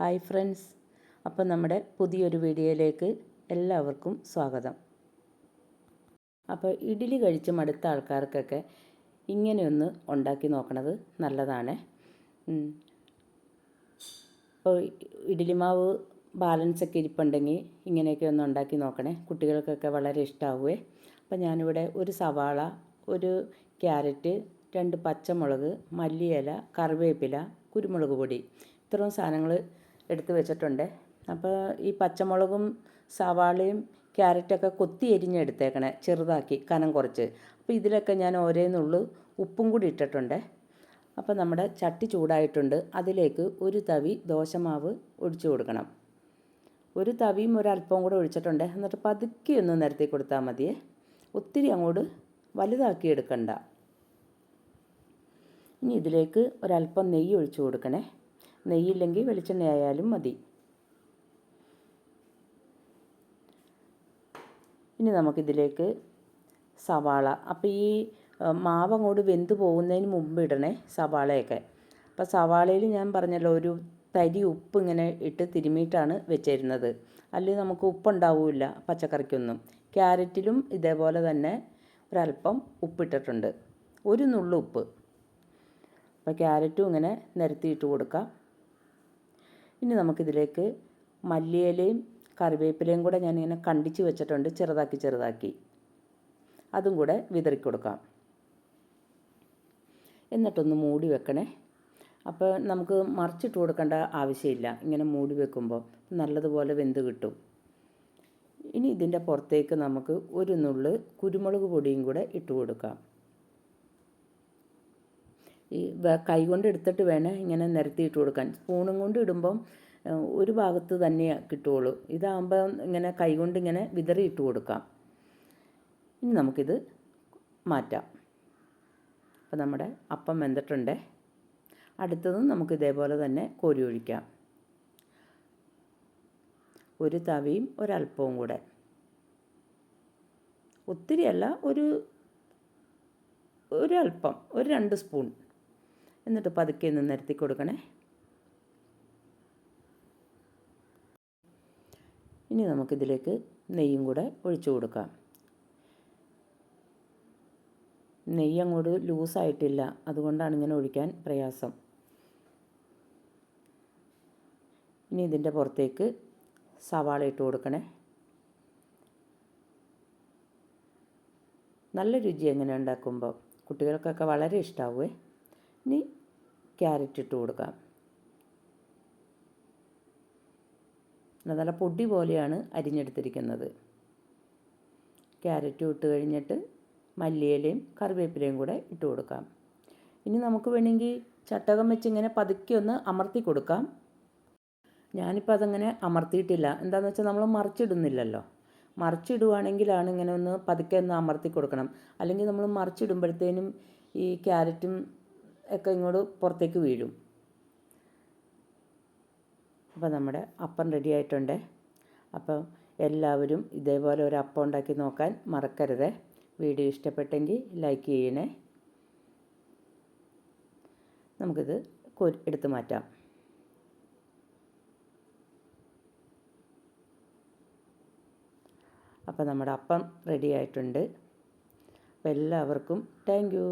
Hi friends, അപ്പം നമ്മുടെ പുതിയൊരു വീഡിയോയിലേക്ക് എല്ലാവർക്കും സ്വാഗതം. അപ്പോൾ ഇഡ്ഡലി കഴിച്ച് മടുത്ത ആൾക്കാർക്കൊക്കെ ഇങ്ങനെയൊന്ന് ഉണ്ടാക്കി നോക്കണത് നല്ലതാണ്. അപ്പോൾ ഇഡ്ഡലി മാവ് ബാലൻസൊക്കെ ഇരിപ്പുണ്ടെങ്കിൽ ഇങ്ങനെയൊക്കെ ഒന്ന് ഉണ്ടാക്കി നോക്കണേ, കുട്ടികൾക്കൊക്കെ വളരെ ഇഷ്ടമാവുമേ. അപ്പോൾ ഞാനിവിടെ ഒരു സവാള, ഒരു ക്യാരറ്റ്, 2 പച്ചമുളക്, മല്ലിയില, കറിവേപ്പില, കുരുമുളക് പൊടി, ഇത്രയും സാധനങ്ങൾ എടുത്ത് വെച്ചിട്ടുണ്ട്. അപ്പോൾ ഈ പച്ചമുളകും സവാളയും ക്യാരറ്റൊക്കെ കൊത്തി എരിഞ്ഞെടുത്തേക്കണേ, ചെറുതാക്കി കനം കുറച്ച്. അപ്പോൾ ഇതിലൊക്കെ ഞാൻ ഓരോന്നുള്ളു ഉപ്പും കൂടി ഇട്ടിട്ടുണ്ട്. അപ്പോൾ നമ്മുടെ ചട്ടി ചൂടായിട്ടുണ്ട്, അതിലേക്ക് ഒരു തവി ദോശമാവ് ഒഴിച്ചു കൊടുക്കണം. ഒരു തവിയും ഒരല്പവും കൂടെ ഒഴിച്ചിട്ടുണ്ട്. എന്നിട്ട് പതുക്കെ ഒന്ന് നിരത്തി കൊടുത്താൽ മതിയേ, ഒത്തിരി അങ്ങോട്ട് വലുതാക്കി എടുക്കണ്ട. ഇനി ഇതിലേക്ക് ഒരല്പം നെയ്യ് ഒഴിച്ചു കൊടുക്കണേ. നെയ്യില്ലെങ്കിൽ വെളിച്ചെണ്ണ ആയാലും മതി. ഇനി നമുക്കിതിലേക്ക് സവാള, അപ്പോൾ ഈ മാവ് അങ്ങോട്ട് വെന്ത് പോകുന്നതിന് മുമ്പ് ഇടണേ സവാളയൊക്കെ. അപ്പോൾ സവാളയിൽ ഞാൻ പറഞ്ഞല്ലോ, ഒരു തരി ഉപ്പ് ഇങ്ങനെ ഇട്ട് തിരുമിയിട്ടാണ് വെച്ചിരുന്നത്. അല്ലെങ്കിൽ നമുക്ക് ഉപ്പുണ്ടാവില്ല പച്ചക്കറിക്കൊന്നും. ക്യാരറ്റിലും ഇതേപോലെ തന്നെ ഒരല്പം ഉപ്പിട്ടിട്ടുണ്ട്, ഒരു നുള്ളു ഉപ്പ്. അപ്പോൾ ക്യാരറ്റും ഇങ്ങനെ നിരത്തിയിട്ട് കൊടുക്കാം. ഇനി നമുക്കിതിലേക്ക് മല്ലിയിലയും കറിവേപ്പിലയും കൂടെ ഞാനിങ്ങനെ കണ്ടിച്ച് വെച്ചിട്ടുണ്ട്, ചെറുതാക്കി. അതും കൂടെ വിതറി കൊടുക്കാം. എന്നിട്ടൊന്ന് മൂടി വെക്കണേ. അപ്പോൾ നമുക്ക് മറിച്ചിട്ട് കൊടുക്കേണ്ട ആവശ്യമില്ല, ഇങ്ങനെ മൂടി വെക്കുമ്പോൾ നല്ലതുപോലെ വെന്ത് കിട്ടും. ഇനി ഇതിൻ്റെ പുറത്തേക്ക് നമുക്ക് ഒരു നുള്ള് കുരുമുളക് പൊടിയും കൂടെ ഇട്ട് കൊടുക്കാം. ഈ കൈ കൊണ്ട് എടുത്തിട്ട് വേണേൽ ഇങ്ങനെ നിരത്തിയിട്ട് കൊടുക്കാൻ. സ്പൂണും കൊണ്ട് ഇടുമ്പം ഒരു ഭാഗത്ത് തന്നെ കിട്ടുകയുള്ളൂ. ഇതാകുമ്പോൾ ഇങ്ങനെ കൈ കൊണ്ട് ഇങ്ങനെ വിതറിയിട്ട് കൊടുക്കാം. ഇനി നമുക്കിത് മാറ്റാം. അപ്പോൾ നമ്മുടെ അപ്പം വെന്തിട്ടുണ്ട്. അടുത്തതും നമുക്ക് ഇതേപോലെ തന്നെ കോരി ഒഴിക്കാം. ഒരു തവിയും ഒരല്പവും കൂടെ, ഒത്തിരിയല്ല, ഒരല്പം, ഒരു 2 സ്പൂൺ. എന്നിട്ട് പതുക്കെ ഒന്ന് നിരത്തി കൊടുക്കണേ. ഇനി നമുക്കിതിലേക്ക് നെയ്യും കൂടെ ഒഴിച്ചു കൊടുക്കാം. നെയ്യ് അങ്ങോട്ട് ലൂസായിട്ടില്ല, അതുകൊണ്ടാണ് ഇങ്ങനെ ഒഴിക്കാൻ പ്രയാസം. ഇനി ഇതിൻ്റെ പുറത്തേക്ക് സവാള ഇട്ട് കൊടുക്കണേ. നല്ല രുചി എങ്ങനെ ഉണ്ടാക്കുമ്പോൾ കുട്ടികൾക്കൊക്കെ വളരെ ഇഷ്ടമാവുമേ. ഇനി ക്യാരറ്റ് ഇട്ട് കൊടുക്കാം. നല്ല പൊടി പോലെയാണ് അരിഞ്ഞെടുത്തിരിക്കുന്നത്. ക്യാരറ്റും ഇട്ട് കഴിഞ്ഞിട്ട് മല്ലിയിലയും കറിവേപ്പിലയും കൂടെ ഇട്ട് കൊടുക്കാം. ഇനി നമുക്ക് വേണമെങ്കിൽ ചട്ടകം വെച്ച് ഇങ്ങനെ പതുക്കെ ഒന്ന് അമർത്തി കൊടുക്കാം. ഞാനിപ്പോൾ അതങ്ങനെ അമർത്തിയിട്ടില്ല. എന്താണെന്ന് വെച്ചാൽ നമ്മൾ മറിച്ചിടുന്നില്ലല്ലോ. മറിച്ചിടുവാണെങ്കിലാണ് ഇങ്ങനെ ഒന്ന് പതുക്കെ ഒന്ന് അമർത്തി കൊടുക്കണം. അല്ലെങ്കിൽ നമ്മൾ മറിച്ചിടുമ്പോഴത്തേനും ഈ ക്യാരറ്റും ഒക്കെ ഇങ്ങോട്ട് പുറത്തേക്ക് വീഴും. അപ്പോൾ നമ്മുടെ അപ്പം റെഡി ആയിട്ടുണ്ട്. അപ്പം എല്ലാവരും ഇതേപോലെ ഒരു അപ്പം ഉണ്ടാക്കി നോക്കാൻ മറക്കരുത്. വീഡിയോ ഇഷ്ടപ്പെട്ടെങ്കിൽ ലൈക്ക് ചെയ്യണേ. നമുക്കിത് എടുത്ത് മാറ്റാം. അപ്പോൾ നമ്മുടെ അപ്പം റെഡി ആയിട്ടുണ്ട്. അപ്പോൾ എല്ലാവർക്കും താങ്ക് യു.